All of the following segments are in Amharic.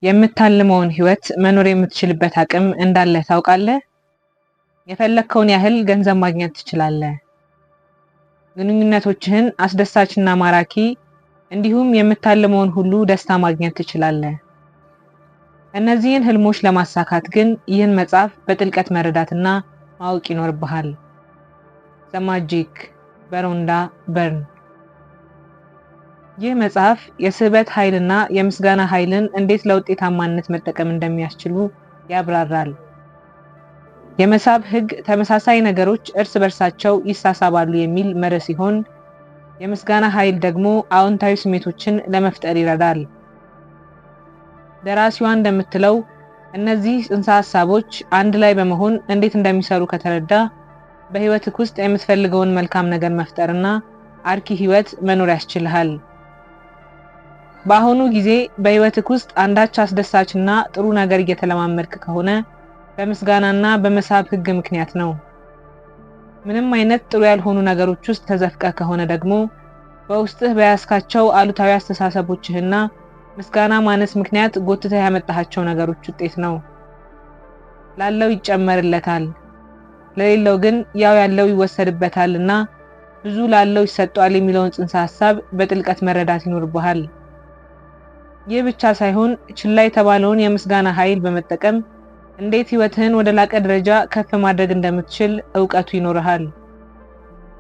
የምታልመውን ህይወት መኖር የምትችልበት አቅም እንዳለ ታውቃለህ? የፈለከውን ያህል ገንዘብ ማግኘት ትችላለህ። ግንኙነቶችህን አስደሳችና ማራኪ እንዲሁም የምታልመውን ሁሉ ደስታ ማግኘት ትችላለህ። እነዚህን ህልሞች ለማሳካት ግን ይህን መጽሐፍ በጥልቀት መረዳትና ማወቅ ይኖርብሃል። ዘ ማጂክ በሮንዳ በርን። ይህ መጽሐፍ የስበት ኃይልና የምስጋና ኃይልን እንዴት ለውጤታማነት መጠቀም እንደሚያስችሉ ያብራራል። የመሳብ ህግ ተመሳሳይ ነገሮች እርስ በርሳቸው ይሳሳባሉ የሚል መርህ ሲሆን፣ የምስጋና ኃይል ደግሞ አዎንታዊ ስሜቶችን ለመፍጠር ይረዳል። ደራሲዋ እንደምትለው እነዚህ ጽንሰ ሐሳቦች አንድ ላይ በመሆን እንዴት እንደሚሰሩ ከተረዳ በህይወትህ ውስጥ የምትፈልገውን መልካም ነገር መፍጠርና አርኪ ህይወት መኖር ያስችልሃል። በአሁኑ ጊዜ በህይወትህ ውስጥ አንዳች አስደሳችና ጥሩ ነገር እየተለማመድክ ከሆነ በምስጋናና በመሳብ ህግ ምክንያት ነው። ምንም አይነት ጥሩ ያልሆኑ ነገሮች ውስጥ ተዘፍቀህ ከሆነ ደግሞ በውስጥህ በያዝካቸው አሉታዊ አስተሳሰቦችህና ምስጋና ማነስ ምክንያት ጎትተህ ያመጣሃቸው ነገሮች ውጤት ነው። ላለው ይጨመርለታል፣ ለሌለው ግን ያው ያለው ይወሰድበታልና ብዙ ላለው ይሰጠዋል የሚለውን ጽንሰ ሐሳብ በጥልቀት መረዳት ይኖርብሃል። ይህ ብቻ ሳይሆን ችላ የተባለውን የምስጋና ኃይል በመጠቀም እንዴት ህይወትህን ወደ ላቀ ደረጃ ከፍ ማድረግ እንደምትችል ዕውቀቱ ይኖርሃል።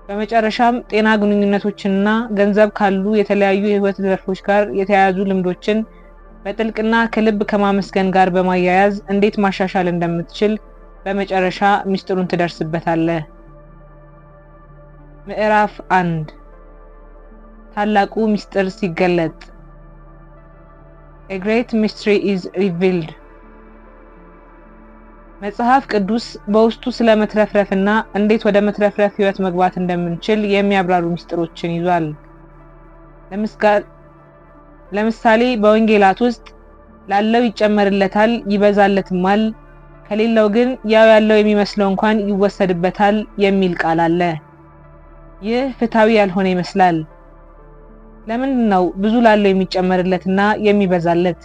በመጨረሻም ጤና፣ ግንኙነቶችንና ገንዘብ ካሉ የተለያዩ የህይወት ዘርፎች ጋር የተያያዙ ልምዶችን በጥልቅና ከልብ ከማመስገን ጋር በማያያዝ እንዴት ማሻሻል እንደምትችል በመጨረሻ ሚስጥሩን ትደርስበታለህ። ምዕራፍ 1 ታላቁ ሚስጥር ሲገለጥ። A great mystery is revealed። መጽሐፍ ቅዱስ በውስጡ ስለ መትረፍረፍና እንዴት ወደ መትረፍረፍ ህይወት መግባት እንደምንችል የሚያብራሩ ሚስጥሮችን ይዟል። ለምሳሌ በወንጌላት ውስጥ ላለው ይጨመርለታል ይበዛለትማል፣ ከሌለው ግን ያው ያለው የሚመስለው እንኳን ይወሰድበታል የሚል ቃል አለ። ይህ ፍትሃዊ ያልሆነ ይመስላል። ለምንድን ነው ብዙ ላለው የሚጨመርለትና የሚበዛለት?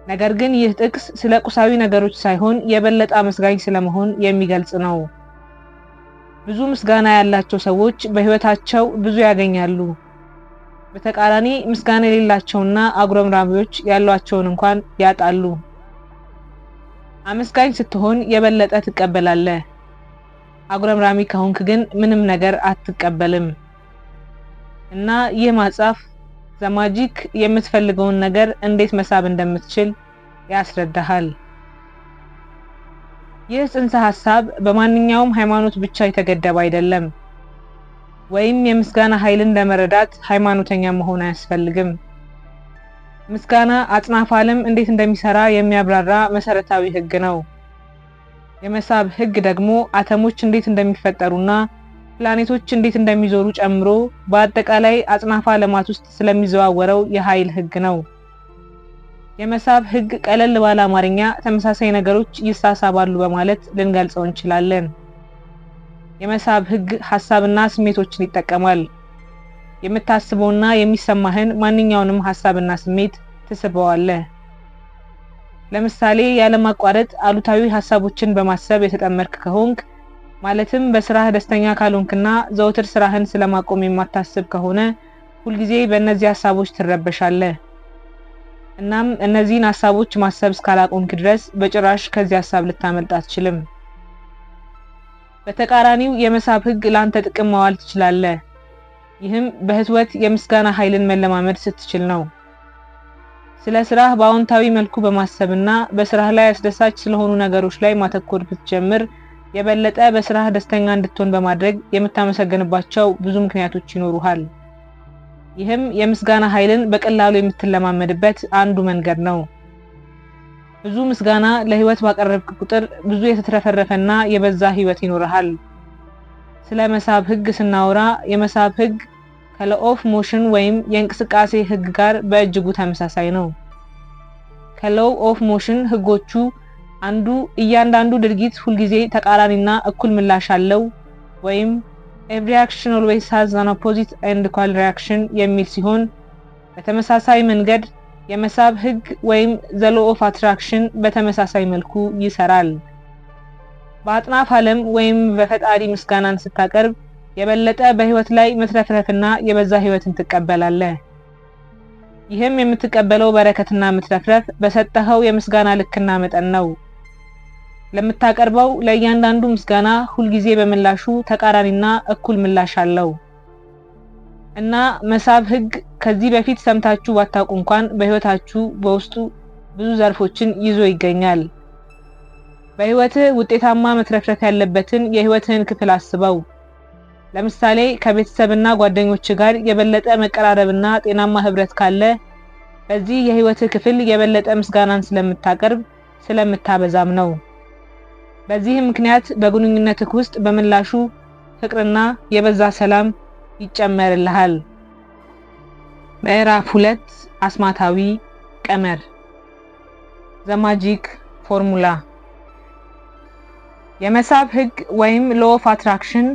ነገር ግን ይህ ጥቅስ ስለ ቁሳዊ ነገሮች ሳይሆን የበለጠ አመስጋኝ ስለመሆን የሚገልጽ ነው። ብዙ ምስጋና ያላቸው ሰዎች በህይወታቸው ብዙ ያገኛሉ። በተቃራኒ ምስጋና የሌላቸውና አጉረምራሚዎች ያሏቸውን እንኳን ያጣሉ። አመስጋኝ ስትሆን የበለጠ ትቀበላለህ። አጉረምራሚ ከሆንክ ግን ምንም ነገር አትቀበልም። እና ይህ መጽሐፍ ዘ ማጂክ የምትፈልገውን ነገር እንዴት መሳብ እንደምትችል ያስረዳሃል። ይህ ጽንሰ ሐሳብ በማንኛውም ሃይማኖት ብቻ የተገደበ አይደለም። ወይም የምስጋና ኃይልን ለመረዳት ሃይማኖተኛ መሆን አያስፈልግም። ምስጋና አጽናፈ ዓለም እንዴት እንደሚሰራ የሚያብራራ መሰረታዊ ህግ ነው። የመሳብ ህግ ደግሞ አተሞች እንዴት እንደሚፈጠሩና ፕላኔቶች እንዴት እንደሚዞሩ ጨምሮ በአጠቃላይ አጽናፈ ዓለማት ውስጥ ስለሚዘዋወረው የኃይል ህግ ነው። የመሳብ ህግ ቀለል ባለ አማርኛ ተመሳሳይ ነገሮች ይሳሳባሉ በማለት ልንገልጸው እንችላለን። የመሳብ ህግ ሐሳብና ስሜቶችን ይጠቀማል። የምታስበውና የሚሰማህን ማንኛውንም ሐሳብና ስሜት ትስበዋለህ። ለምሳሌ ያለማቋረጥ አሉታዊ ሐሳቦችን በማሰብ የተጠመርክ ከሆንክ፣ ማለትም በስራህ ደስተኛ ካልሆንክና ዘውትር ስራህን ስለማቆም የማታስብ ከሆነ ሁልጊዜ በእነዚህ ሐሳቦች ትረበሻለህ። እናም እነዚህን ሐሳቦች ማሰብ እስካላቆምክ ድረስ በጭራሽ ከዚህ ሐሳብ ልታመልጥ አትችልም። በተቃራኒው የመሳብ ህግ ላንተ ጥቅም ማዋል ትችላለህ። ይህም በህትወት የምስጋና ኃይልን መለማመድ ስትችል ነው። ስለ ስራህ በአዎንታዊ መልኩ በማሰብና በስራህ ላይ አስደሳች ስለሆኑ ነገሮች ላይ ማተኮር ብትጀምር የበለጠ በስራህ ደስተኛ እንድትሆን በማድረግ የምታመሰግንባቸው ብዙ ምክንያቶች ይኖሩሃል። ይህም የምስጋና ኃይልን በቀላሉ የምትለማመድበት አንዱ መንገድ ነው። ብዙ ምስጋና ለህይወት ባቀረብክ ቁጥር ብዙ የተትረፈረፈና የበዛ ህይወት ይኖርሃል። ስለ መሳብ ህግ ስናወራ የመሳብ ህግ ከlaw of motion ወይም የእንቅስቃሴ ህግ ጋር በእጅጉ ተመሳሳይ ነው። ከlaw of motion ህጎቹ አንዱ እያንዳንዱ ድርጊት ሁልጊዜ ተቃራኒና እኩል ምላሽ አለው ወይም every action always has an opposite and equal reaction የሚል ሲሆን፣ በተመሳሳይ መንገድ የመሳብ ህግ ወይም the law of attraction በተመሳሳይ መልኩ ይሰራል። በአጥናፍ ዓለም ወይም በፈጣሪ ምስጋናን ስታቀርብ የበለጠ በህይወት ላይ መትረፍረፍና የበዛ ህይወትን ትቀበላለህ። ይህም የምትቀበለው በረከትና መትረፍረፍ በሰጠኸው የምስጋና ልክና መጠን ነው። ለምታቀርበው ለእያንዳንዱ ምስጋና ሁልጊዜ በምላሹ ተቃራኒና እኩል ምላሽ አለው። እና መሳብ ህግ ከዚህ በፊት ሰምታችሁ ባታውቁ እንኳን በህይወታችሁ በውስጡ ብዙ ዘርፎችን ይዞ ይገኛል። በህይወትህ ውጤታማ መትረፍረፍ ያለበትን የህይወትህን ክፍል አስበው። ለምሳሌ ከቤተሰብና ጓደኞች ጋር የበለጠ መቀራረብና ጤናማ ህብረት ካለ በዚህ የህይወትህ ክፍል የበለጠ ምስጋናን ስለምታቀርብ ስለምታበዛም ነው። በዚህ ምክንያት በግንኙነትህ ውስጥ በምላሹ ፍቅርና የበዛ ሰላም ይጨመርልሃል። ምዕራፍ 2 አስማታዊ ቀመር The Magic Formula የመሳብ ህግ ወይም law of attraction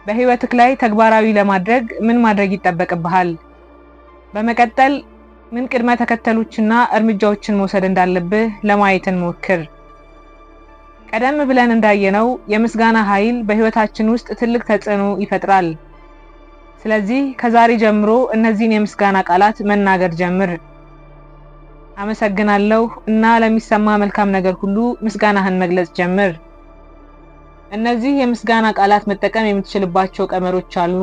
በህይወትህ ላይ ተግባራዊ ለማድረግ ምን ማድረግ ይጠበቅብሃል? በመቀጠል ምን ቅድመ ተከተሎችና እርምጃዎችን መውሰድ እንዳለብህ ለማየት እንሞክር። ቀደም ብለን እንዳየነው የምስጋና ኃይል በህይወታችን ውስጥ ትልቅ ተጽዕኖ ይፈጥራል። ስለዚህ ከዛሬ ጀምሮ እነዚህን የምስጋና ቃላት መናገር ጀምር። አመሰግናለሁ እና ለሚሰማ መልካም ነገር ሁሉ ምስጋናህን መግለጽ ጀምር። እነዚህ የምስጋና ቃላት መጠቀም የምትችልባቸው ቀመሮች አሉ።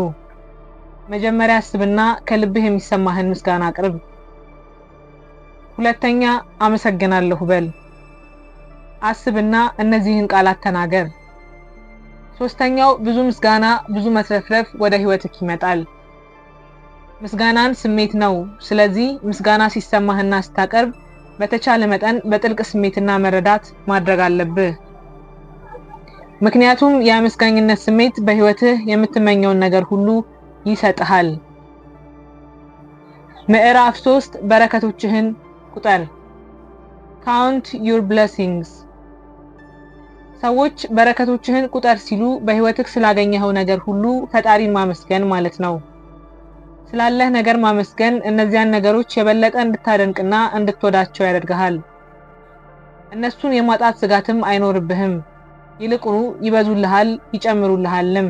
መጀመሪያ አስብና ከልብህ የሚሰማህን ምስጋና አቅርብ። ሁለተኛ አመሰግናለሁ በል። አስብና እነዚህን ቃላት ተናገር። ሶስተኛው ብዙ ምስጋና ብዙ መትረፍረፍ ወደ ህይወትህ ይመጣል። ምስጋናን ስሜት ነው። ስለዚህ ምስጋና ሲሰማህና ስታቀርብ በተቻለ መጠን በጥልቅ ስሜትና መረዳት ማድረግ አለብህ። ምክንያቱም የአመስጋኝነት ስሜት በህይወትህ የምትመኘውን ነገር ሁሉ ይሰጥሃል። ምዕራፍ 3 በረከቶችህን ቁጠር። Count your blessings ሰዎች በረከቶችህን ቁጠር ሲሉ በህይወትህ ስላገኘኸው ነገር ሁሉ ፈጣሪን ማመስገን ማለት ነው። ስላለህ ነገር ማመስገን እነዚያን ነገሮች የበለጠ እንድታደንቅና እንድትወዳቸው ያደርግሃል። እነሱን የማጣት ስጋትም አይኖርብህም። ይልቁኑ ይበዙልሃል፣ ይጨምሩልሃልም።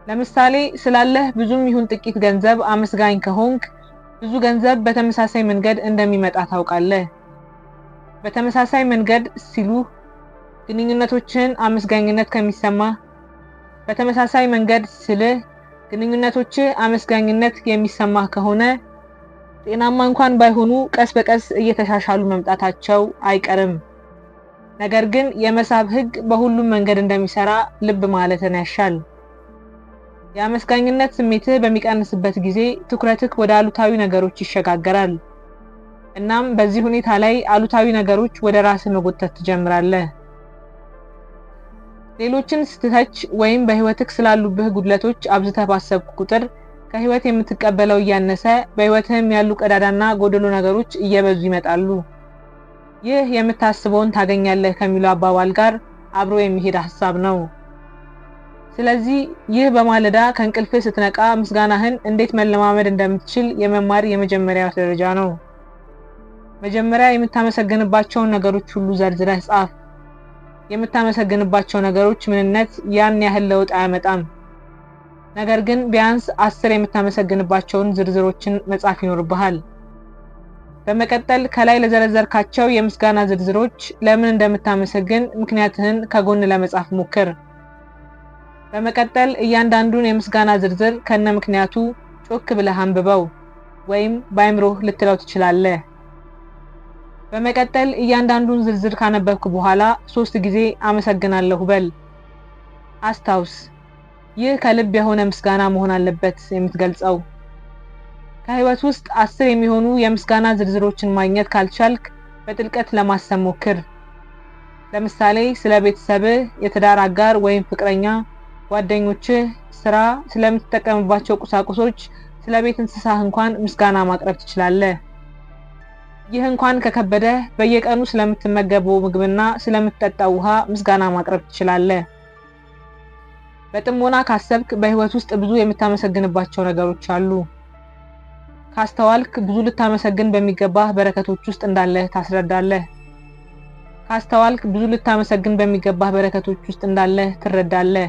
ለምሳሌ ስላለህ ብዙም ይሁን ጥቂት ገንዘብ አመስጋኝ ከሆንክ ብዙ ገንዘብ በተመሳሳይ መንገድ እንደሚመጣ ታውቃለህ። በተመሳሳይ መንገድ ሲሉ ግንኙነቶችን አመስጋኝነት ከሚሰማ በተመሳሳይ መንገድ ስልህ ግንኙነቶች አመስጋኝነት የሚሰማ ከሆነ ጤናማ እንኳን ባይሆኑ ቀስ በቀስ እየተሻሻሉ መምጣታቸው አይቀርም። ነገር ግን የመሳብ ህግ በሁሉም መንገድ እንደሚሰራ ልብ ማለትን ያሻል። የአመስጋኝነት ስሜትህ በሚቀንስበት ጊዜ ትኩረትህ ወደ አሉታዊ ነገሮች ይሸጋገራል። እናም በዚህ ሁኔታ ላይ አሉታዊ ነገሮች ወደ ራስህ መጎተት ትጀምራለህ። ሌሎችን ስትተች ወይም በህይወትህ ስላሉብህ ጉድለቶች አብዝተህ ባሰብክ ቁጥር ከህይወት የምትቀበለው እያነሰ በህይወትህም ያሉ ቀዳዳና ጎደሎ ነገሮች እየበዙ ይመጣሉ። ይህ የምታስበውን ታገኛለህ ከሚለው አባባል ጋር አብሮ የሚሄድ ሐሳብ ነው። ስለዚህ ይህ በማለዳ ከእንቅልፍህ ስትነቃ ምስጋናህን እንዴት መለማመድ እንደምትችል የመማር የመጀመሪያው ደረጃ ነው። መጀመሪያ የምታመሰግንባቸውን ነገሮች ሁሉ ዘርዝረህ ጻፍ። የምታመሰግንባቸው ነገሮች ምንነት ያን ያህል ለውጥ አያመጣም። ነገር ግን ቢያንስ 10 የምታመሰግንባቸውን ዝርዝሮችን መጻፍ ይኖርብሃል። በመቀጠል ከላይ ለዘረዘርካቸው የምስጋና ዝርዝሮች ለምን እንደምታመሰግን ምክንያትህን ከጎን ለመጻፍ ሞክር። በመቀጠል እያንዳንዱን የምስጋና ዝርዝር ከነ ምክንያቱ ጮክ ብለህ አንብበው ወይም በአይምሮህ ልትለው ትችላለህ። በመቀጠል እያንዳንዱን ዝርዝር ካነበብክ በኋላ 3 ጊዜ አመሰግናለሁ በል። አስታውስ፣ ይህ ከልብ የሆነ ምስጋና መሆን አለበት የምትገልጸው። ከህይወት ውስጥ 10 የሚሆኑ የምስጋና ዝርዝሮችን ማግኘት ካልቻልክ በጥልቀት ለማሰብ ሞክር። ለምሳሌ ስለ ቤተሰብህ፣ የትዳር አጋር ወይም ፍቅረኛ፣ ጓደኞችህ፣ ስራ፣ ስለምትጠቀምባቸው ቁሳቁሶች፣ ስለ ቤት እንስሳህ እንኳን ምስጋና ማቅረብ ትችላለህ። ይህ እንኳን ከከበደ በየቀኑ ስለምትመገበው ምግብና ስለምትጠጣው ውሃ ምስጋና ማቅረብ ትችላለህ። በጥሞና ካሰብክ በህይወት ውስጥ ብዙ የምታመሰግንባቸው ነገሮች አሉ። ካስተዋልክ ብዙ ልታመሰግን በሚገባህ በረከቶች ውስጥ እንዳለህ ታስረዳለህ። ካስተዋልክ ብዙ ልታመሰግን በሚገባህ በረከቶች ውስጥ እንዳለህ ትረዳለህ።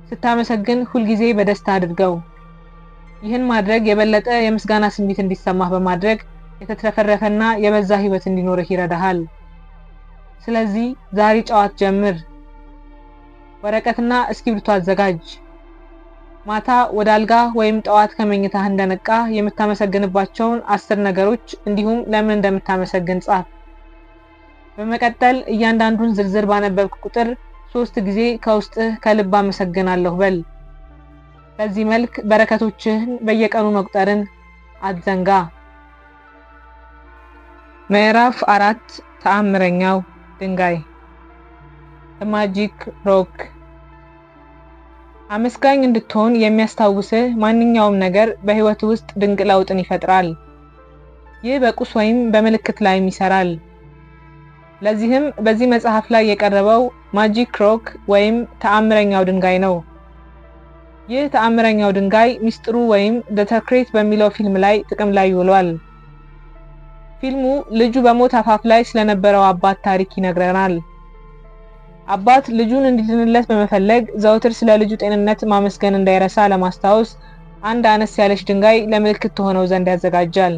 ስታመሰግን ሁልጊዜ በደስታ አድርገው። ይህን ማድረግ የበለጠ የምስጋና ስሜት እንዲሰማህ በማድረግ የተትረፈረፈና የበዛ ህይወት እንዲኖርህ ይረዳሃል። ስለዚህ ዛሬ ጨዋታ ጀምር። ወረቀትና እስክሪብቶ አዘጋጅ። ማታ ወደ አልጋ ወይም ጠዋት ከመኝታህ እንደነቃ የምታመሰግንባቸውን 10 ነገሮች እንዲሁም ለምን እንደምታመሰግን ጻፍ። በመቀጠል እያንዳንዱን ዝርዝር ባነበብክ ቁጥር 3 ጊዜ ከውስጥህ ከልብ አመሰግናለሁ በል። በዚህ መልክ በረከቶችህን በየቀኑ መቁጠርን አትዘንጋ። ምዕራፍ 4 ተአምረኛው ድንጋይ ማጂክ ሮክ። አመስጋኝ እንድትሆን የሚያስታውስህ ማንኛውም ነገር በህይወት ውስጥ ድንቅ ለውጥን ይፈጥራል። ይህ በቁስ ወይም በምልክት ላይም ይሰራል። ለዚህም በዚህ መጽሐፍ ላይ የቀረበው ማጂክ ሮክ ወይም ተአምረኛው ድንጋይ ነው። ይህ ተአምረኛው ድንጋይ ሚስጥሩ ወይም ዘ ሰክሬት በሚለው ፊልም ላይ ጥቅም ላይ ይውላል። ፊልሙ ልጁ በሞት አፋፍ ላይ ስለነበረው አባት ታሪክ ይነግረናል። አባት ልጁን እንዲድንለት በመፈለግ ዘውትር ስለ ልጁ ጤንነት ማመስገን እንዳይረሳ ለማስታወስ አንድ አነስ ያለች ድንጋይ ለምልክት ሆነው ዘንድ ያዘጋጃል።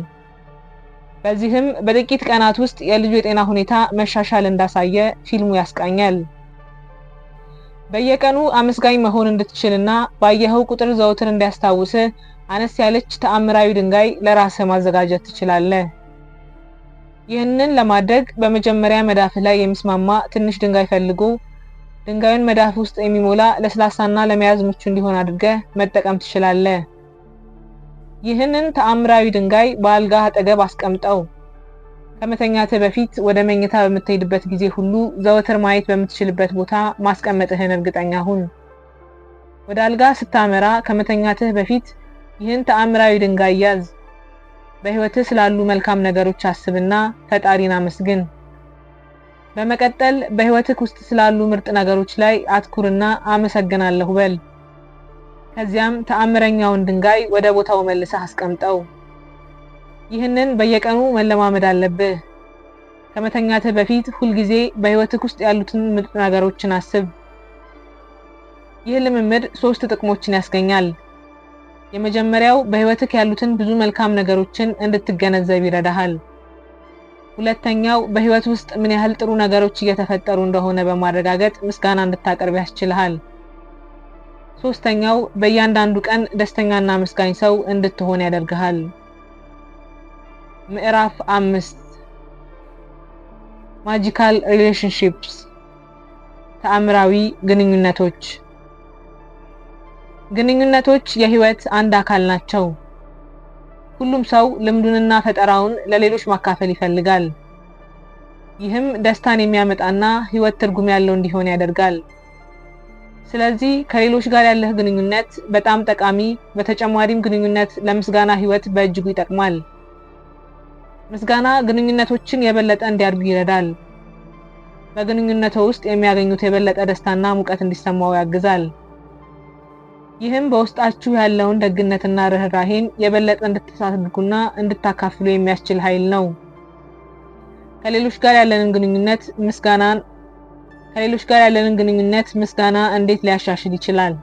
በዚህም በጥቂት ቀናት ውስጥ የልጁ የጤና ሁኔታ መሻሻል እንዳሳየ ፊልሙ ያስቃኛል። በየቀኑ አመስጋኝ መሆን እንድትችልና ባየኸው ቁጥር ዘውትር እንዲያስታውስህ አነስ ያለች ተአምራዊ ድንጋይ ለራስህ ማዘጋጀት ትችላለህ። ይህንን ለማድረግ በመጀመሪያ መዳፍህ ላይ የሚስማማ ትንሽ ድንጋይ ፈልጉ። ድንጋዩን መዳፍ ውስጥ የሚሞላ ለስላሳና ለመያዝ ምቹ እንዲሆን አድርገህ መጠቀም ትችላለህ። ይህንን ተአምራዊ ድንጋይ በአልጋህ አጠገብ አስቀምጠው። ከመተኛትህ በፊት ወደ መኝታ በምትሄድበት ጊዜ ሁሉ ዘወትር ማየት በምትችልበት ቦታ ማስቀመጥህን እርግጠኛ ሁን። ወደ አልጋ ስታመራ ከመተኛትህ በፊት ይህን ተአምራዊ ድንጋይ ያዝ። በህይወትህ ስላሉ መልካም ነገሮች አስብና ፈጣሪን አመስግን። በመቀጠል በህይወትህ ውስጥ ስላሉ ምርጥ ነገሮች ላይ አትኩርና አመሰግናለሁ በል። ከዚያም ተአምረኛውን ድንጋይ ወደ ቦታው መልሰህ አስቀምጠው። ይህንን በየቀኑ መለማመድ አለብህ። ከመተኛትህ በፊት ሁልጊዜ በህይወትህ ውስጥ ያሉትን ምርጥ ነገሮችን አስብ። ይህ ልምምድ 3 ጥቅሞችን ያስገኛል። የመጀመሪያው በህይወትህ ያሉትን ብዙ መልካም ነገሮችን እንድትገነዘብ ይረዳሃል። ሁለተኛው በህይወት ውስጥ ምን ያህል ጥሩ ነገሮች እየተፈጠሩ እንደሆነ በማረጋገጥ ምስጋና እንድታቀርብ ያስችልሃል። ሶስተኛው በእያንዳንዱ ቀን ደስተኛና አመስጋኝ ሰው እንድትሆን ያደርግሃል። ምዕራፍ 5 ማጂካል ሪሌሽንሺፕስ ተአምራዊ ግንኙነቶች። ግንኙነቶች የህይወት አንድ አካል ናቸው። ሁሉም ሰው ልምዱንና ፈጠራውን ለሌሎች ማካፈል ይፈልጋል። ይህም ደስታን የሚያመጣና ህይወት ትርጉም ያለው እንዲሆን ያደርጋል። ስለዚህ ከሌሎች ጋር ያለህ ግንኙነት በጣም ጠቃሚ፣ በተጨማሪም ግንኙነት ለምስጋና ህይወት በእጅጉ ይጠቅማል። ምስጋና ግንኙነቶችን የበለጠ እንዲያድጉ ይረዳል። በግንኙነቱ ውስጥ የሚያገኙት የበለጠ ደስታና ሙቀት እንዲሰማው ያግዛል። ይህም በውስጣችሁ ያለውን ደግነትና ርህራሄን የበለጠ እንድታሳድጉና እንድታካፍሉ የሚያስችል ኃይል ነው። ከሌሎች ጋር ያለንን ግንኙነት ምስጋና እንዴት ሊያሻሽል ይችላል?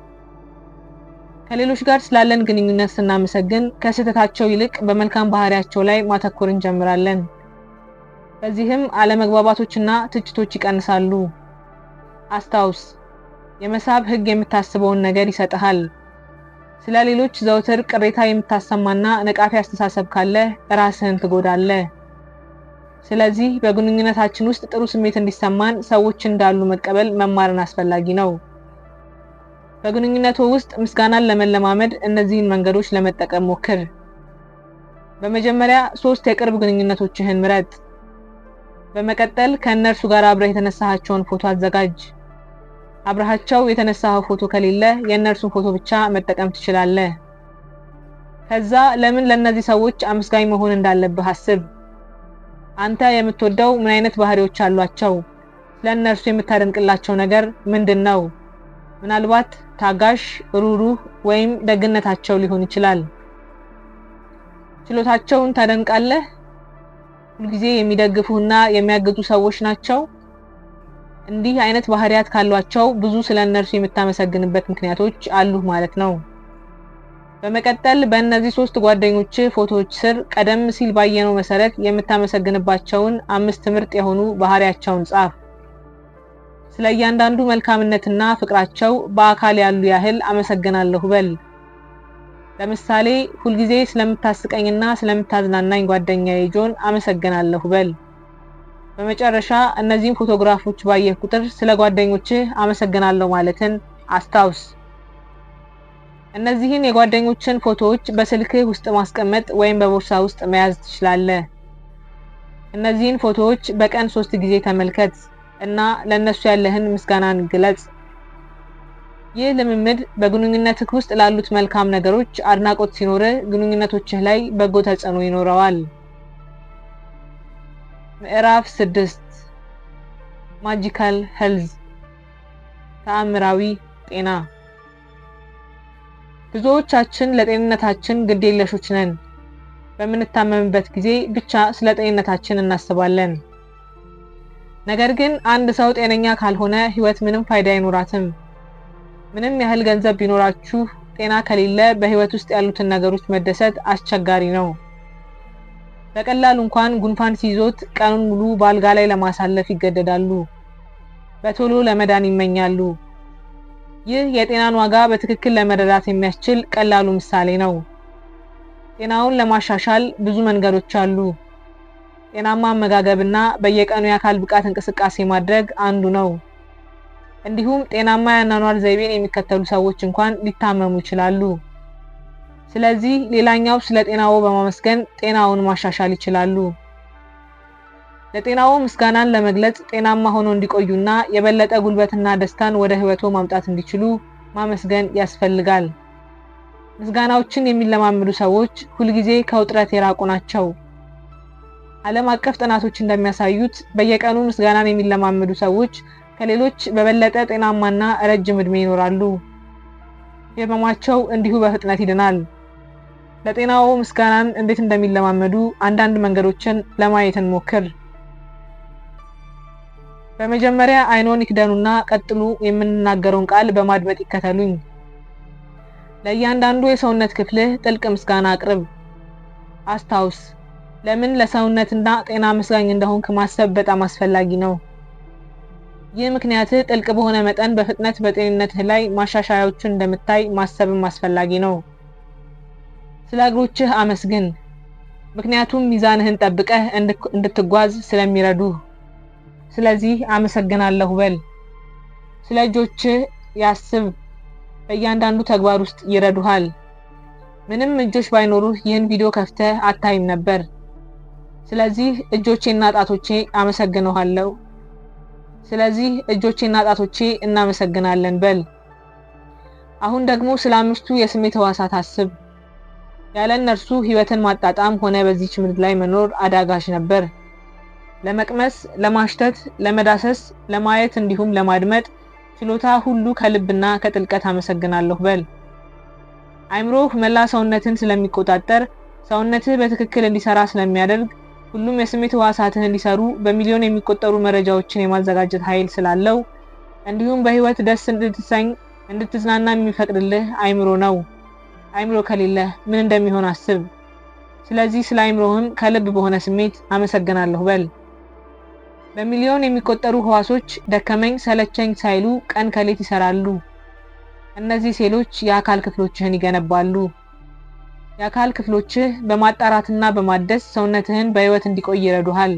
ከሌሎች ጋር ስላለን ግንኙነት ስናመሰግን ከስህተታቸው ይልቅ በመልካም ባህሪያቸው ላይ ማተኮር እንጀምራለን። በዚህም አለመግባባቶችና ትችቶች ይቀንሳሉ። አስታውስ፣ የመሳብ ህግ የምታስበውን ነገር ይሰጥሃል። ስለ ሌሎች ዘውትር ቅሬታ የምታሰማና ነቃፊ አስተሳሰብ ካለ ራስህን ትጎዳለህ። ስለዚህ በግንኙነታችን ውስጥ ጥሩ ስሜት እንዲሰማን ሰዎች እንዳሉ መቀበል መማርን አስፈላጊ ነው። በግንኙነቱ ውስጥ ምስጋናን ለመለማመድ እነዚህን መንገዶች ለመጠቀም ሞክር። በመጀመሪያ 3 የቅርብ ግንኙነቶችህን ምረጥ። በመቀጠል ከእነርሱ ጋር አብረህ የተነሳሃቸውን ፎቶ አዘጋጅ። አብረሃቸው የተነሳኸው ፎቶ ከሌለ የእነርሱን ፎቶ ብቻ መጠቀም ትችላለህ። ከዛ ለምን ለእነዚህ ሰዎች አመስጋኝ መሆን እንዳለብህ አስብ። አንተ የምትወደው ምን አይነት ባህሪዎች አሏቸው? ለእነርሱ የምታደንቅላቸው ነገር ምንድነው? ምናልባት ታጋሽ፣ ሩሩህ ወይም ደግነታቸው ሊሆን ይችላል። ችሎታቸውን ታደንቃለህ? ሁልጊዜ የሚደግፉና የሚያግዙ ሰዎች ናቸው? እንዲህ አይነት ባህሪያት ካሏቸው ብዙ ስለነርሱ የምታመሰግንበት ምክንያቶች አሉ ማለት ነው። በመቀጠል በእነዚህ 3 ጓደኞች ፎቶዎች ስር ቀደም ሲል ባየነው መሰረት የምታመሰግንባቸውን 5 ምርጥ የሆኑ ባህሪያቸውን ጻፍ። ስለ እያንዳንዱ መልካምነትና ፍቅራቸው በአካል ያሉ ያህል አመሰግናለሁ በል። ለምሳሌ ሁልጊዜ ስለምታስቀኝና ስለምታዝናናኝ ጓደኛዬ ጆን አመሰግናለሁ በል። በመጨረሻ እነዚህን ፎቶግራፎች ባየህ ቁጥር ስለ ጓደኞችህ አመሰግናለሁ ማለትን አስታውስ። እነዚህን የጓደኞችን ፎቶዎች በስልክህ ውስጥ ማስቀመጥ ወይም በቦርሳ ውስጥ መያዝ ትችላለህ። እነዚህን ፎቶዎች በቀን 3 ጊዜ ተመልከት እና ለነሱ ያለህን ምስጋናን ግለጽ። ይህ ልምምድ በግንኙነትህ ውስጥ ላሉት መልካም ነገሮች አድናቆት ሲኖርህ ግንኙነቶችህ ላይ በጎ ተጽዕኖ ይኖረዋል። ምዕራፍ 6 ማጂካል ሄልዝ ተአምራዊ ጤና። ብዙዎቻችን ለጤንነታችን ግዴለሾች ነን። በምንታመምበት ጊዜ ብቻ ስለ ጤንነታችን እናስባለን። ነገር ግን አንድ ሰው ጤነኛ ካልሆነ ህይወት ምንም ፋይዳ አይኖራትም። ምንም ያህል ገንዘብ ቢኖራችሁ ጤና ከሌለ በህይወት ውስጥ ያሉትን ነገሮች መደሰት አስቸጋሪ ነው። በቀላሉ እንኳን ጉንፋን ሲይዞት ቀኑን ሙሉ በአልጋ ላይ ለማሳለፍ ይገደዳሉ። በቶሎ ለመዳን ይመኛሉ። ይህ የጤናን ዋጋ በትክክል ለመረዳት የሚያስችል ቀላሉ ምሳሌ ነው። ጤናውን ለማሻሻል ብዙ መንገዶች አሉ። ጤናማ አመጋገብና በየቀኑ የአካል ብቃት እንቅስቃሴ ማድረግ አንዱ ነው። እንዲሁም ጤናማ የአኗኗር ዘይቤን የሚከተሉ ሰዎች እንኳን ሊታመሙ ይችላሉ። ስለዚህ ሌላኛው ስለ ጤናው በማመስገን ጤናውን ማሻሻል ይችላሉ። ለጤናው ምስጋናን ለመግለጽ ጤናማ ሆነው እንዲቆዩና የበለጠ ጉልበትና ደስታን ወደ ህይወቶ ማምጣት እንዲችሉ ማመስገን ያስፈልጋል። ምስጋናዎችን የሚለማመዱ ሰዎች ሁልጊዜ ከውጥረት የራቁ ናቸው። ዓለም አቀፍ ጥናቶች እንደሚያሳዩት በየቀኑ ምስጋናን የሚለማመዱ ሰዎች ከሌሎች በበለጠ ጤናማና ረጅም ዕድሜ ይኖራሉ። ህመማቸው እንዲሁ በፍጥነት ይድናል። ለጤናው ምስጋናን እንዴት እንደሚለማመዱ አንዳንድ መንገዶችን ለማየት እንሞክር። በመጀመሪያ አይኖን ይክደኑና ቀጥሎ የምንናገረውን ቃል በማድመጥ ይከተሉኝ። ለእያንዳንዱ የሰውነት ክፍልህ ጥልቅ ምስጋና አቅርብ። አስታውስ፣ ለምን ለሰውነትና ጤና መስጋኝ እንደሆንክ ማሰብ በጣም አስፈላጊ ነው። ይህ ምክንያትህ ጥልቅ በሆነ መጠን በፍጥነት በጤንነትህ ላይ ማሻሻያዎችን እንደምታይ ማሰብም አስፈላጊ ነው። ስለ እግሮችህ አመስግን፣ ምክንያቱም ሚዛንህን ጠብቀህ እንድትጓዝ ስለሚረዱህ። ስለዚህ አመሰግናለሁ በል። ስለ እጆችህ ያስብ፣ በእያንዳንዱ ተግባር ውስጥ ይረዱሃል። ምንም እጆች ባይኖሩህ ይህን ቪዲዮ ከፍተህ አታይም ነበር። ስለዚህ እጆቼና ጣቶቼ አመሰግነዋለሁ። ስለዚህ እጆቼና ጣቶቼ እናመሰግናለን በል። አሁን ደግሞ ስለ 5ቱ የስሜት ሕዋሳት አስብ። ያለ እነርሱ ህይወትን ማጣጣም ሆነ በዚህች ምድር ላይ መኖር አዳጋች ነበር። ለመቅመስ፣ ለማሽተት፣ ለመዳሰስ፣ ለማየት እንዲሁም ለማድመጥ ችሎታ ሁሉ ከልብና ከጥልቀት አመሰግናለሁ በል። አይምሮህ መላ ሰውነትን ስለሚቆጣጠር፣ ሰውነትህ በትክክል እንዲሰራ ስለሚያደርግ፣ ሁሉም የስሜት ሕዋሳትህ እንዲሰሩ በሚሊዮን የሚቆጠሩ መረጃዎችን የማዘጋጀት ኃይል ስላለው፣ እንዲሁም በህይወት ደስ እንድትሰኝ እንድትዝናና የሚፈቅድልህ አይምሮ ነው። አይምሮ ከሌለህ ምን እንደሚሆን አስብ። ስለዚህ ስለ አይምሮህም ከልብ በሆነ ስሜት አመሰግናለሁ በል። በሚሊዮን የሚቆጠሩ ሕዋሶች ደከመኝ ሰለቸኝ ሳይሉ ቀን ከሌት ይሰራሉ። እነዚህ ሴሎች የአካል ክፍሎችህን ይገነባሉ። የአካል ክፍሎችህ በማጣራትና በማደስ ሰውነትህን በህይወት እንዲቆይ ይረዱሃል።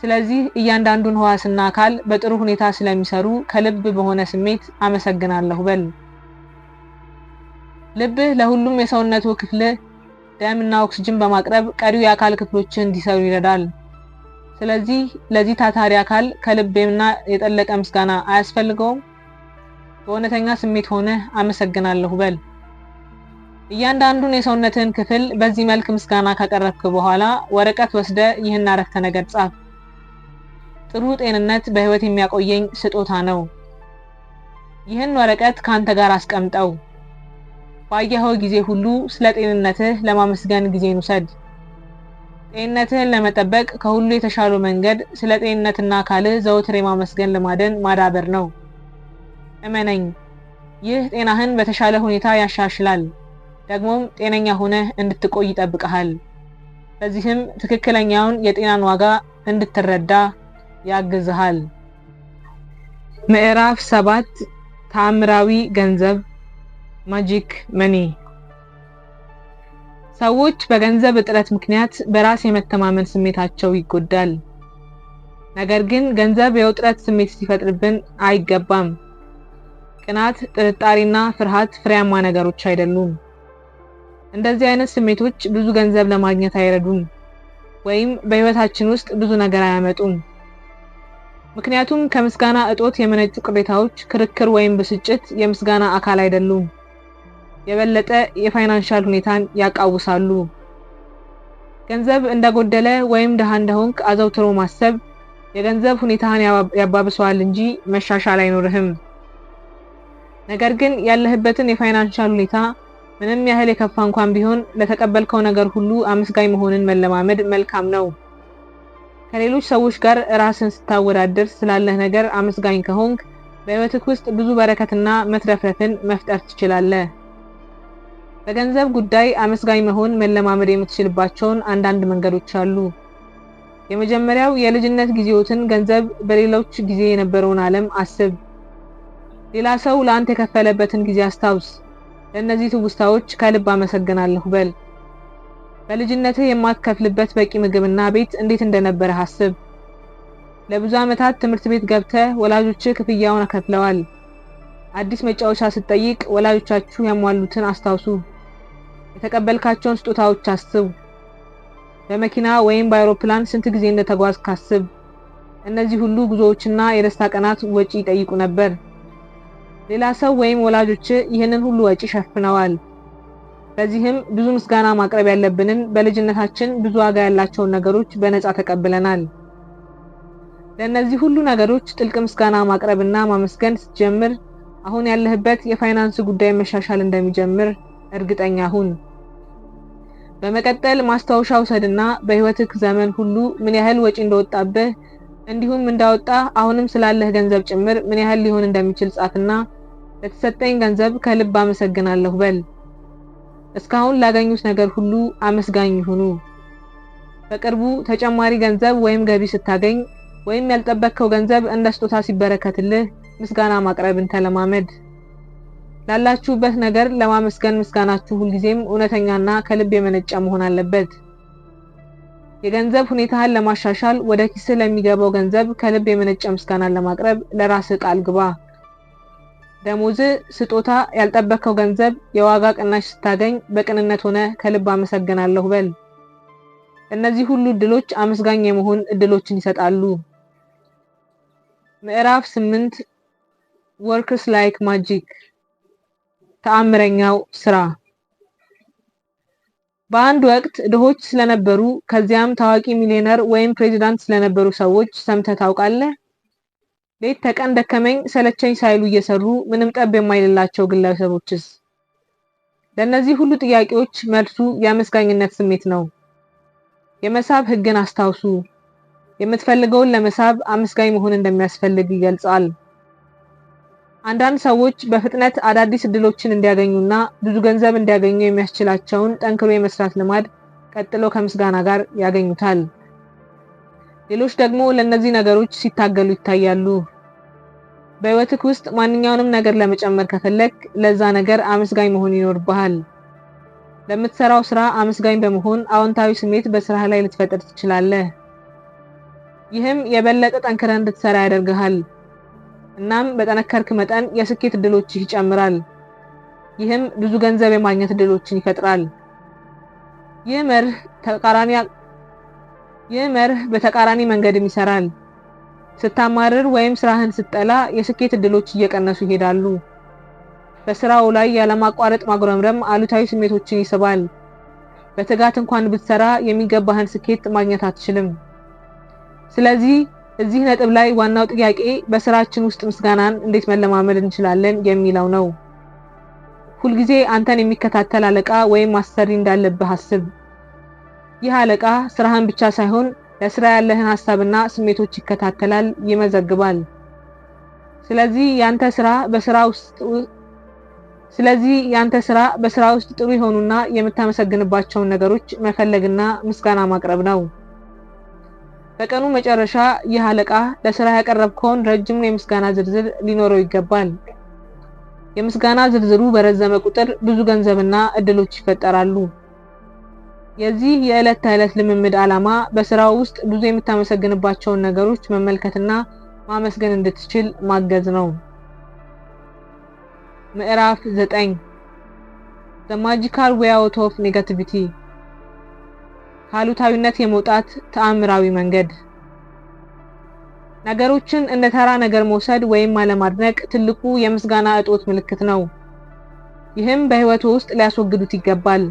ስለዚህ እያንዳንዱን ሕዋስና አካል በጥሩ ሁኔታ ስለሚሰሩ ከልብ በሆነ ስሜት አመሰግናለሁ በል። ልብህ ለሁሉም የሰውነቱ ክፍል ደም እና ኦክሲጅን በማቅረብ ቀሪው የአካል ክፍሎችህ እንዲሰሩ ይረዳል። ስለዚህ ለዚህ ታታሪ አካል ከልብና የጠለቀ ምስጋና አያስፈልገውም? በእውነተኛ ስሜት ሆነ አመሰግናለሁ በል። እያንዳንዱን የሰውነትህን ክፍል በዚህ መልክ ምስጋና ካቀረብክ በኋላ ወረቀት ወስደ ይህን አረፍተ ነገር ጻፍ። ጥሩ ጤንነት በህይወት የሚያቆየኝ ስጦታ ነው። ይህን ወረቀት ካንተ ጋር አስቀምጠው። ባየኸው ጊዜ ሁሉ ስለ ጤንነትህ ለማመስገን ጊዜን ውሰድ። ጤንነትህን ለመጠበቅ ከሁሉ የተሻለው መንገድ ስለ ጤንነትና አካልህ ዘወትር የማመስገን ልማድን ማዳበር ነው። እመነኝ፣ ይህ ጤናህን በተሻለ ሁኔታ ያሻሽላል፣ ደግሞም ጤነኛ ሆነህ እንድትቆይ ይጠብቅሃል። በዚህም ትክክለኛውን የጤናን ዋጋ እንድትረዳ ያግዝሃል። ምዕራፍ 7 ተአምራዊ ገንዘብ ማጂክ መኒ። ሰዎች በገንዘብ እጥረት ምክንያት በራስ የመተማመን ስሜታቸው ይጎዳል። ነገር ግን ገንዘብ የውጥረት ስሜት ሲፈጥርብን አይገባም። ቅናት፣ ጥርጣሬና ፍርሃት ፍሬያማ ነገሮች አይደሉም። እንደዚህ አይነት ስሜቶች ብዙ ገንዘብ ለማግኘት አይረዱም ወይም በህይወታችን ውስጥ ብዙ ነገር አያመጡም። ምክንያቱም ከምስጋና እጦት የመነጩ ቅሬታዎች፣ ክርክር ወይም ብስጭት የምስጋና አካል አይደሉም። የበለጠ የፋይናንሻል ሁኔታን ያቃውሳሉ። ገንዘብ እንደጎደለ ወይም ድሃ እንደሆንክ አዘውትሮ ማሰብ የገንዘብ ሁኔታን ያባብሰዋል እንጂ መሻሻል አይኖርህም። ነገር ግን ያለህበትን የፋይናንሻል ሁኔታ ምንም ያህል የከፋ እንኳን ቢሆን ለተቀበልከው ነገር ሁሉ አመስጋኝ መሆንን መለማመድ መልካም ነው። ከሌሎች ሰዎች ጋር ራስን ስታወዳደር ስላለህ ነገር አመስጋኝ ከሆንክ በህይወትህ ውስጥ ብዙ በረከትና መትረፍረፍን መፍጠር ትችላለህ። በገንዘብ ጉዳይ አመስጋኝ መሆን መለማመድ የምትችልባቸውን አንዳንድ መንገዶች አሉ። የመጀመሪያው የልጅነት ጊዜዎትን ገንዘብ በሌሎች ጊዜ የነበረውን ዓለም አስብ። ሌላ ሰው ለአንተ የከፈለበትን ጊዜ አስታውስ። ለእነዚህ ትውስታዎች ከልብ አመሰግናለሁ በል። በልጅነትህ የማትከፍልበት በቂ ምግብና ቤት እንዴት እንደነበረ አስብ። ለብዙ ዓመታት ትምህርት ቤት ገብተህ ወላጆችህ ክፍያውን ከፍለዋል። አዲስ መጫወቻ ስትጠይቅ ወላጆቻችሁ ያሟሉትን አስታውሱ። የተቀበልካቸውን ስጦታዎች አስብ። በመኪና ወይም በአውሮፕላን ስንት ጊዜ እንደተጓዝክ አስብ። እነዚህ ሁሉ ጉዞዎችና የደስታ ቀናት ወጪ ይጠይቁ ነበር። ሌላ ሰው ወይም ወላጆች ይህንን ሁሉ ወጪ ሸፍነዋል። በዚህም ብዙ ምስጋና ማቅረብ ያለብንን በልጅነታችን ብዙ ዋጋ ያላቸውን ነገሮች በነፃ ተቀብለናል። ለእነዚህ ሁሉ ነገሮች ጥልቅ ምስጋና ማቅረብና ማመስገን ስትጀምር አሁን ያለህበት የፋይናንስ ጉዳይ መሻሻል እንደሚጀምር እርግጠኛ ሁን። በመቀጠል ማስታወሻ ውሰድና በህይወትህ ዘመን ሁሉ ምን ያህል ወጪ እንደወጣብህ እንዲሁም እንዳወጣ አሁንም ስላለህ ገንዘብ ጭምር ምን ያህል ሊሆን እንደሚችል ጻፍና ለተሰጠኝ ገንዘብ ከልብ አመሰግናለሁ በል። እስካሁን ላገኙት ነገር ሁሉ አመስጋኝ ይሁኑ። በቅርቡ ተጨማሪ ገንዘብ ወይም ገቢ ስታገኝ ወይም ያልጠበቅከው ገንዘብ እንደ ስጦታ ሲበረከትልህ ምስጋና ማቅረብን ተለማመድ። ላላችሁበት ነገር ለማመስገን ምስጋናችሁ ሁልጊዜም እውነተኛና ከልብ የመነጨ መሆን አለበት። የገንዘብ ሁኔታህን ለማሻሻል ወደ ኪስህ ለሚገባው ገንዘብ ከልብ የመነጨ ምስጋናን ለማቅረብ ለራስህ ቃል ግባ። ደሞዝ፣ ስጦታ፣ ያልጠበቅከው ገንዘብ፣ የዋጋ ቅናሽ ስታገኝ በቅንነት ሆነ ከልብ አመሰግናለሁ በል። እነዚህ ሁሉ እድሎች አመስጋኝ የመሆን እድሎችን ይሰጣሉ። ምዕራፍ 8 ወርክስ ላይክ ማጂክ ተአምረኛው ስራ። በአንድ ወቅት ድሆች ስለነበሩ ከዚያም ታዋቂ ሚሊዮነር ወይም ፕሬዚዳንት ስለነበሩ ሰዎች ሰምተህ ታውቃለህ? ሌት ተቀን ደከመኝ ሰለቸኝ ሳይሉ እየሰሩ ምንም ጠብ የማይልላቸው ግለሰቦችስ? ለእነዚህ ሁሉ ጥያቄዎች መልሱ የአመስጋኝነት ስሜት ነው። የመሳብ ህግን አስታውሱ። የምትፈልገውን ለመሳብ አመስጋኝ መሆን እንደሚያስፈልግ ይገልጻል። አንዳንድ ሰዎች በፍጥነት አዳዲስ እድሎችን እንዲያገኙና ብዙ ገንዘብ እንዲያገኙ የሚያስችላቸውን ጠንክሮ የመስራት ልማድ ቀጥለው ከምስጋና ጋር ያገኙታል። ሌሎች ደግሞ ለእነዚህ ነገሮች ሲታገሉ ይታያሉ። በህይወትህ ውስጥ ማንኛውንም ነገር ለመጨመር ከፈለክ ለዛ ነገር አመስጋኝ መሆን ይኖርብሃል። ለምትሰራው ስራ አመስጋኝ በመሆን አዎንታዊ ስሜት በስራህ ላይ ልትፈጥር ትችላለህ። ይህም የበለጠ ጠንክረህ እንድትሰራ ያደርግሃል። እናም በጠነከርክ መጠን የስኬት እድሎችህ ይጨምራል። ይህም ብዙ ገንዘብ የማግኘት እድሎችን ይፈጥራል። ይህ መርህ በተቃራኒ መንገድም ይሰራል። ስታማርር ወይም ስራህን ስትጠላ የስኬት እድሎች እየቀነሱ ይሄዳሉ። በስራው ላይ ያለማቋረጥ ማጉረምረም አሉታዊ ስሜቶችን ይስባል። በትጋት እንኳን ብትሰራ የሚገባህን ስኬት ማግኘት አትችልም። ስለዚህ እዚህ ነጥብ ላይ ዋናው ጥያቄ በስራችን ውስጥ ምስጋናን እንዴት መለማመድ እንችላለን የሚለው ነው። ሁልጊዜ አንተን የሚከታተል አለቃ ወይም አሰሪ እንዳለብህ አስብ። ይህ አለቃ ስራህን ብቻ ሳይሆን ለስራ ያለህን ሐሳብና ስሜቶች ይከታተላል፣ ይመዘግባል። ስለዚህ ያንተ ስራ በስራ ውስጥ ጥሩ የሆኑና የምታመሰግንባቸውን ነገሮች መፈለግና ምስጋና ማቅረብ ነው። በቀኑ መጨረሻ ይህ አለቃ ለስራ ያቀረብከውን ረጅም የምስጋና ዝርዝር ሊኖረው ይገባል። የምስጋና ዝርዝሩ በረዘመ ቁጥር ብዙ ገንዘብና እድሎች ይፈጠራሉ። የዚህ የዕለት ተዕለት ልምምድ ዓላማ በስራው ውስጥ ብዙ የምታመሰግንባቸውን ነገሮች መመልከትና ማመስገን እንድትችል ማገዝ ነው። ምዕራፍ 9 The Magical Way Out of Negativity ከአሉታዊነት የመውጣት ተአምራዊ መንገድ። ነገሮችን እንደ ተራ ነገር መውሰድ ወይም አለማድነቅ ትልቁ የምስጋና እጦት ምልክት ነው። ይህም በህይወቱ ውስጥ ሊያስወግዱት ይገባል።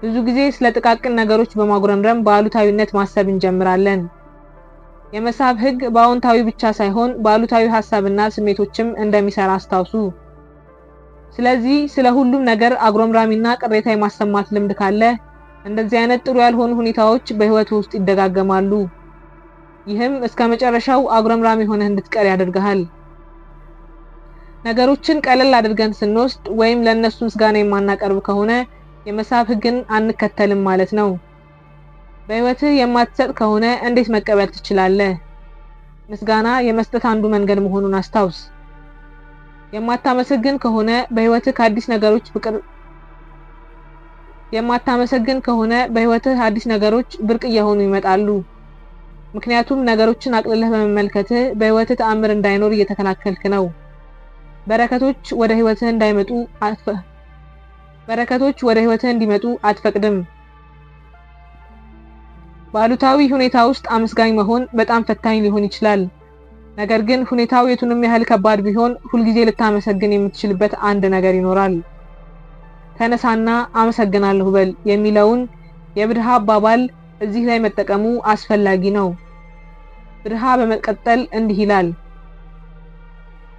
ብዙ ጊዜ ስለ ጥቃቅን ነገሮች በማጉረምረም በአሉታዊነት ማሰብ እንጀምራለን። የመሳብ ህግ በአዎንታዊ ብቻ ሳይሆን በአሉታዊ ሐሳብና ስሜቶችም እንደሚሰራ አስታውሱ። ስለዚህ ስለ ሁሉም ነገር አጉረምራሚና ቅሬታ የማሰማት ልምድ ካለ እንደዚህ አይነት ጥሩ ያልሆኑ ሁኔታዎች በህይወቱ ውስጥ ይደጋገማሉ። ይህም እስከ መጨረሻው አጉረምራሚ ሆነህ እንድትቀር ያደርግሃል። ነገሮችን ቀለል አድርገን ስንወስድ ወይም ለነሱ ምስጋና የማናቀርብ ከሆነ የመሳብ ህግን አንከተልም ማለት ነው። በህይወትህ የማትሰጥ ከሆነ እንዴት መቀበል ትችላለህ? ምስጋና የመስጠት አንዱ መንገድ መሆኑን አስታውስ። የማታመሰግን ከሆነ በህይወትህ አዲስ ነገሮች ብርቅ እየሆኑ ይመጣሉ። ምክንያቱም ነገሮችን አቅልለህ በመመልከትህ በህይወትህ ተአምር እንዳይኖር እየተከላከልክ ነው። በረከቶች ወደ ህይወትህ እንዲመጡ አትፈቅድም። በአሉታዊ ሁኔታ ውስጥ አመስጋኝ መሆን በጣም ፈታኝ ሊሆን ይችላል። ነገር ግን ሁኔታው የቱንም ያህል ከባድ ቢሆን ሁልጊዜ ልታመሰግን የምትችልበት አንድ ነገር ይኖራል። ተነሳና አመሰግናለሁ በል የሚለውን የብድሃ አባባል እዚህ ላይ መጠቀሙ አስፈላጊ ነው። ብድሃ በመቀጠል እንዲህ ይላል፣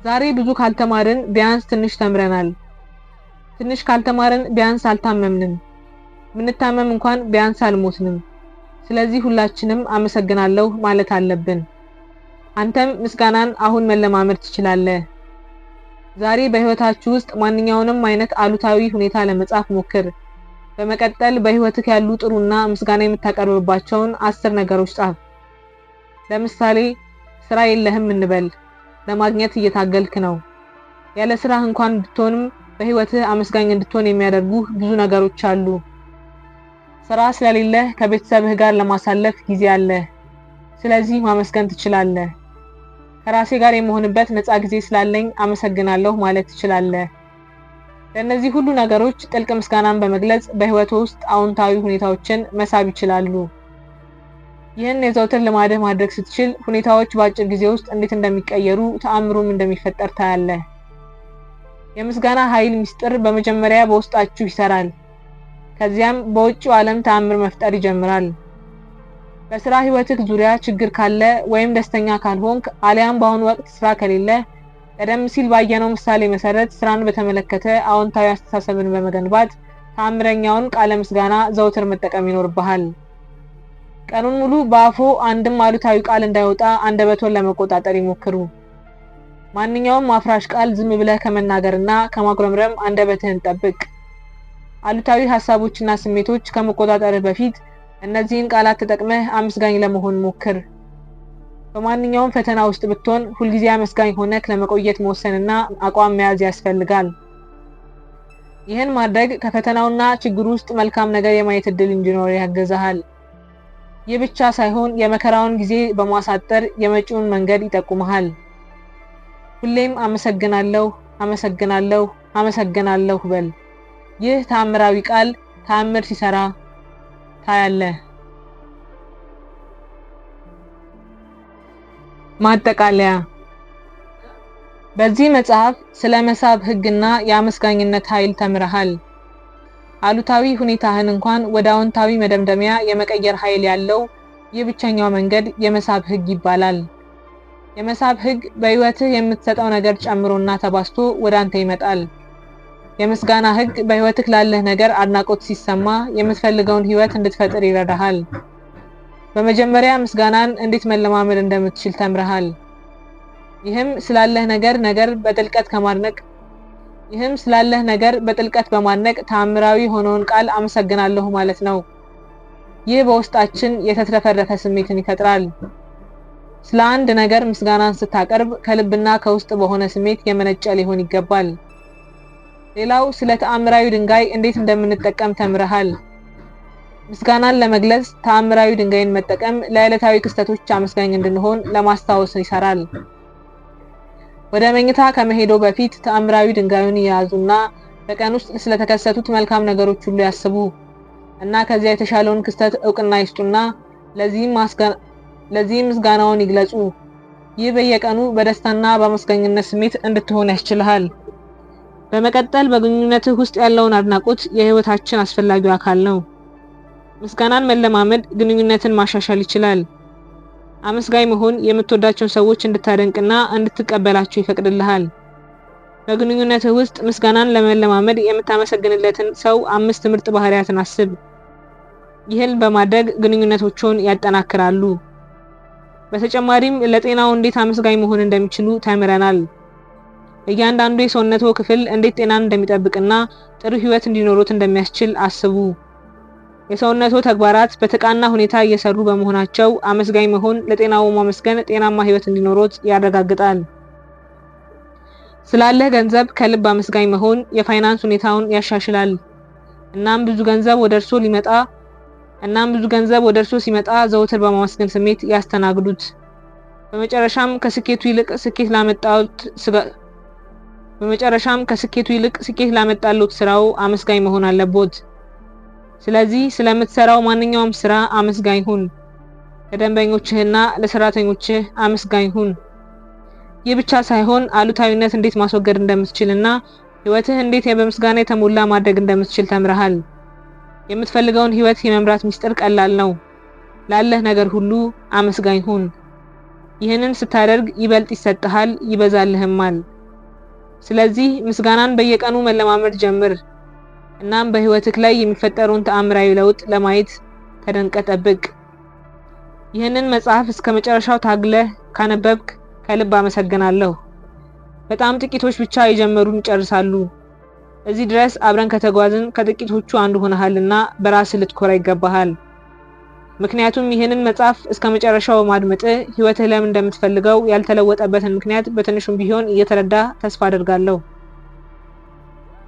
ዛሬ ብዙ ካልተማርን ቢያንስ ትንሽ ተምረናል። ትንሽ ካልተማርን ቢያንስ አልታመምንም። ምንታመም እንኳን ቢያንስ አልሞትንም። ስለዚህ ሁላችንም አመሰግናለሁ ማለት አለብን። አንተም ምስጋናን አሁን መለማመድ ትችላለህ። ዛሬ በህይወታችሁ ውስጥ ማንኛውንም አይነት አሉታዊ ሁኔታ ለመጻፍ ሞክር። በመቀጠል በህይወትህ ያሉ ጥሩና ምስጋና የምታቀርብባቸውን 10 ነገሮች ጻፍ። ለምሳሌ ስራ የለህም እንበል። ለማግኘት እየታገልክ ነው። ያለ ስራህ እንኳን ብትሆንም በህይወትህ አመስጋኝ እንድትሆን የሚያደርጉ ብዙ ነገሮች አሉ። ስራ ስለሌለህ ከቤተሰብህ ጋር ለማሳለፍ ጊዜ አለ። ስለዚህ ማመስገን ትችላለህ። ከራሴ ጋር የምሆንበት ነፃ ጊዜ ስላለኝ አመሰግናለሁ ማለት ትችላለህ። ለእነዚህ ሁሉ ነገሮች ጥልቅ ምስጋናን በመግለጽ በህይወት ውስጥ አዎንታዊ ሁኔታዎችን መሳብ ይችላሉ። ይህን የዘውትር ልማድህ ማድረግ ስትችል ሁኔታዎች በአጭር ጊዜ ውስጥ እንዴት እንደሚቀየሩ ተአምሩም እንደሚፈጠር ታያለህ። የምስጋና ኃይል ምስጢር በመጀመሪያ በውስጣችሁ ይሰራል። ከዚያም በውጭው ዓለም ተአምር መፍጠር ይጀምራል። በስራ ህይወትህ ዙሪያ ችግር ካለ ወይም ደስተኛ ካልሆንክ አሊያም በአሁኑ ወቅት ስራ ከሌለ ቀደም ሲል ባየነው ምሳሌ መሰረት ስራን በተመለከተ አዎንታዊ አስተሳሰብን በመገንባት ተአምረኛውን ቃለ ምስጋና ዘውትር መጠቀም ይኖርብሃል። ቀኑን ሙሉ በአፎ አንድም አሉታዊ ቃል እንዳይወጣ አንደበቶን ለመቆጣጠር ይሞክሩ። ማንኛውም አፍራሽ ቃል ዝም ብለህ ከመናገርና ከማጉረምረም አንደበትህን ጠብቅ። አሉታዊ ሐሳቦችና ስሜቶች ከመቆጣጠርህ በፊት እነዚህን ቃላት ተጠቅመህ አመስጋኝ ለመሆን ሞክር። በማንኛውም ፈተና ውስጥ ብትሆን ሁልጊዜ አመስጋኝ ሆነህ ለመቆየት መወሰንና አቋም መያዝ ያስፈልጋል። ይህን ማድረግ ከፈተናውና ችግሩ ውስጥ መልካም ነገር የማየት እድል እንዲኖር ያግዛሃል። ይህ ብቻ ሳይሆን የመከራውን ጊዜ በማሳጠር የመጪውን መንገድ ይጠቁምሃል። ሁሌም አመሰግናለሁ፣ አመሰግናለሁ፣ አመሰግናለሁ በል። ይህ ተአምራዊ ቃል ተአምር ሲሰራ ታያለህ። ማጠቃለያ። በዚህ መጽሐፍ ስለ መሳብ ህግና የአመስጋኝነት ኃይል ተምረሃል። አሉታዊ ሁኔታህን እንኳን ወደ አዎንታዊ መደምደሚያ የመቀየር ኃይል ያለው ይህ ብቸኛው መንገድ የመሳብ ህግ ይባላል። የመሳብ ህግ በህይወትህ የምትሰጠው ነገር ጨምሮና ተባስቶ ወደ አንተ ይመጣል። የምስጋና ህግ በህይወትክ ላለህ ነገር አድናቆት ሲሰማ የምትፈልገውን ህይወት እንድትፈጥር ይረዳሃል። በመጀመሪያ ምስጋናን እንዴት መለማመድ እንደምትችል ተምረሃል። ይህም ስላለህ ነገር በጥልቀት በማድነቅ ተአምራዊ ሆነውን ቃል አመሰግናለሁ ማለት ነው። ይህ በውስጣችን የተትረፈረፈ ስሜትን ይፈጥራል። ስለ አንድ ነገር ምስጋናን ስታቀርብ ከልብና ከውስጥ በሆነ ስሜት የመነጨ ሊሆን ይገባል። ሌላው ስለ ተአምራዊ ድንጋይ እንዴት እንደምንጠቀም ተምረሃል። ምስጋናን ለመግለጽ ተአምራዊ ድንጋይን መጠቀም ለዕለታዊ ክስተቶች አመስጋኝ እንድንሆን ለማስታወስ ይሰራል። ወደ መኝታ ከመሄዶ በፊት ተአምራዊ ድንጋዩን ይያዙና በቀን ውስጥ ስለተከሰቱት መልካም ነገሮች ሁሉ ያስቡ እና ከዚያ የተሻለውን ክስተት እውቅና ይስጡና ለዚህም ምስጋናውን ይግለጹ። ይህ በየቀኑ በደስታና በአመስጋኝነት ስሜት እንድትሆን ያስችልሃል። በመቀጠል በግንኙነትህ ውስጥ ያለውን አድናቆት የህይወታችን አስፈላጊው አካል ነው። ምስጋናን መለማመድ ግንኙነትን ማሻሻል ይችላል። አመስጋኝ መሆን የምትወዳቸውን ሰዎች እንድታደንቅና እንድትቀበላቸው ይፈቅድልሃል። በግንኙነትህ ውስጥ ምስጋናን ለመለማመድ የምታመሰግንለትን ሰው 5 ምርጥ ባህሪያትን አስብ። ይህን በማድረግ ግንኙነቶችን ያጠናክራሉ። በተጨማሪም ለጤናው እንዴት አመስጋኝ መሆን እንደሚችሉ ተምረናል። እያንዳንዱ የሰውነትዎ ክፍል እንዴት ጤናን እንደሚጠብቅና ጥሩ ህይወት እንዲኖሩት እንደሚያስችል አስቡ። የሰውነትዎ ተግባራት በተቃና ሁኔታ እየሰሩ በመሆናቸው አመስጋኝ መሆን ለጤናው ማመስገን ጤናማ ህይወት እንዲኖሩት ያረጋግጣል። ስላለህ ገንዘብ ከልብ አመስጋኝ መሆን የፋይናንስ ሁኔታውን ያሻሽላል። እናም ብዙ ገንዘብ ወደ እርሶ ሲመጣ ዘውትር በማመስገን ስሜት ያስተናግዱት። በመጨረሻም ከስኬቱ ይልቅ ስኬት ላመጣሎት ስራው አመስጋኝ መሆን አለቦት። ስለዚህ ስለምትሰራው ማንኛውም ስራ አመስጋኝ ሁን። ለደንበኞችህና ለሰራተኞችህ አመስጋኝ ሁን። ይህ ብቻ ሳይሆን አሉታዊነት እንዴት ማስወገድ እንደምትችልና ህይወትህ እንዴት በምስጋና የተሞላ ማድረግ እንደምትችል ተምረሃል። የምትፈልገውን ህይወት የመምራት ሚስጥር ቀላል ነው። ላለህ ነገር ሁሉ አመስጋኝ ሁን። ይህንን ስታደርግ ይበልጥ ይሰጥሃል፣ ይበዛልህማል። ስለዚህ ምስጋናን በየቀኑ መለማመድ ጀምር። እናም በህይወትክ ላይ የሚፈጠረውን ተአምራዊ ለውጥ ለማየት ተደንቀህ ጠብቅ። ይህንን መጽሐፍ እስከመጨረሻው ታግለህ ካነበብክ ከልብ አመሰግናለሁ። በጣም ጥቂቶች ብቻ የጀመሩን ይጨርሳሉ። እዚህ ድረስ አብረን ከተጓዝን ከጥቂቶቹ አንዱ ሆነሃልና በራስህ ልትኮራ ይገባሃል። ምክንያቱም ይህንን መጽሐፍ እስከመጨረሻው በማድመጥህ ህይወትህ ለምን እንደምትፈልገው ያልተለወጠበትን ምክንያት በትንሹም ቢሆን እየተረዳህ ተስፋ አደርጋለሁ።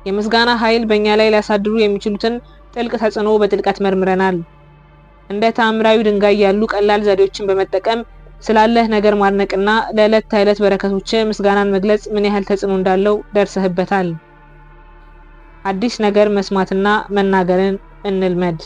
የምስጋና ኃይል በእኛ ላይ ሊያሳድሩ የሚችሉትን ጥልቅ ተጽዕኖ በጥልቀት መርምረናል። እንደ ተአምራዊ ድንጋይ ያሉ ቀላል ዘዴዎችን በመጠቀም ስላለህ ነገር ማድነቅና ለዕለት ተዕለት በረከቶች ምስጋናን መግለጽ ምን ያህል ተጽዕኖ እንዳለው ደርሰህበታል። አዲስ ነገር መስማትና መናገርን እንልመድ።